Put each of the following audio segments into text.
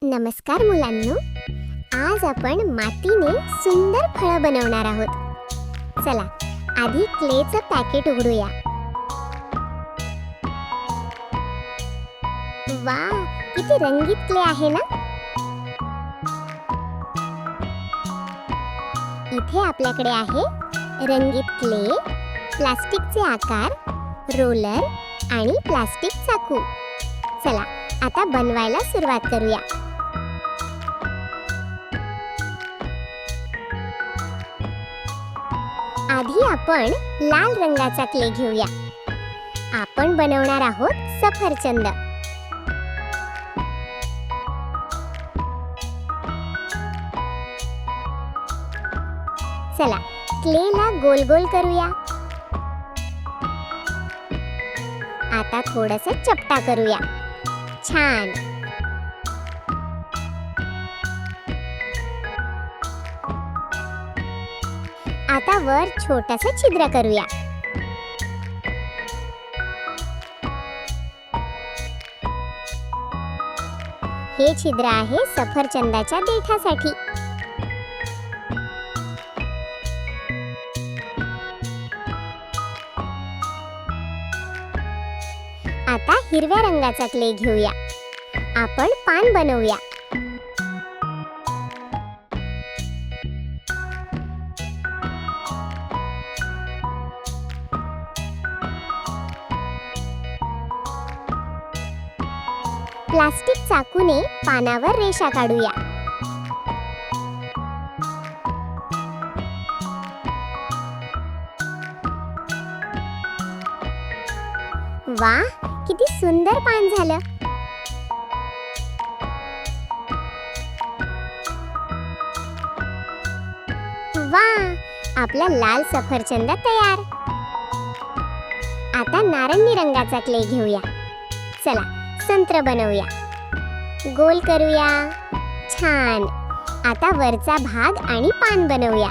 नमस्कार मुलांनो, आज आपण मातीने सुंदर फळं बनवणार आहोत. चला आधी क्लेचं पॅकेट उघडूया. वा, किती रंगीत क्ले आहे ना. इथे आपल्याकडे आहे रंगीत क्ले, प्लास्टिकचे आकार, रोलर आणि प्लास्टिक चाकू. चला आता बनवायला सुरुवात करूया. आधी आपण लाल रंगाचा क्ले घेऊया. आपण बनवणार आहोत सफरचंद. चला क्लेला गोल गोल करूया. आता थोडंसं चपटा करूया. छान. आता वर छोटंसं छिद्र करूया. हे छिद्र आहे सफरचंदाच्या देठासाठी. आता हिरव्या रंगाचा क्ले घेऊया. आपण पान बनवूया. प्लास्टिक चाकूने पानावर रेषा काढूया. वा, किती सुंदर पान झालं. वा, आपला लाल सफरचंद तयार. आता नारंगी रंगाचा क्ले घेऊया. चला संत्र बनवूया. गोल करूया. छान. आता वरचा भाग आणि पान बनवूया.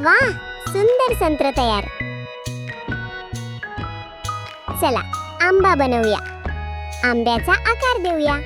वा, सुंदर संत्र तयार. चला आंबा बनवूया. आंब्याचा आकार देऊया.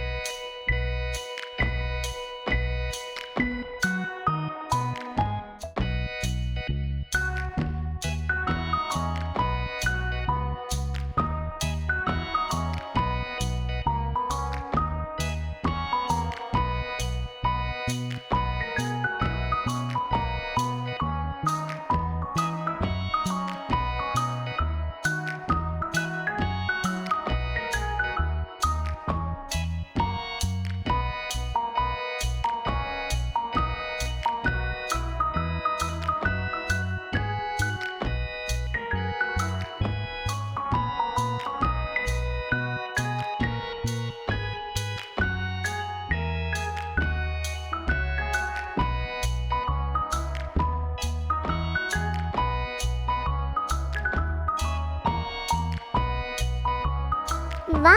वा,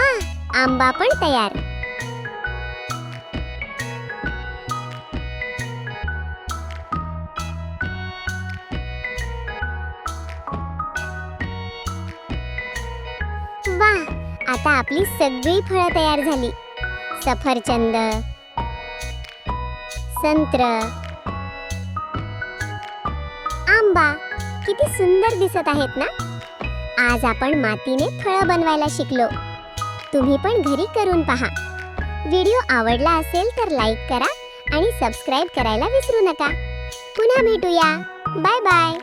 आंबा पण तयार. वा, आता आपली सगळी फळं तयार झाली. सफरचंद, संत्र, आंबा किती सुंदर दिसत आहेत ना. आज आपण मातीने फळं बनवायला शिकलो. तुम्ही पण घरी करून पहा. व्हिडिओ आवडला असेल तर लाईक करा आणि सबस्क्राईब करायला विसरू नका. पुन्हा भेटूया. Bye bye.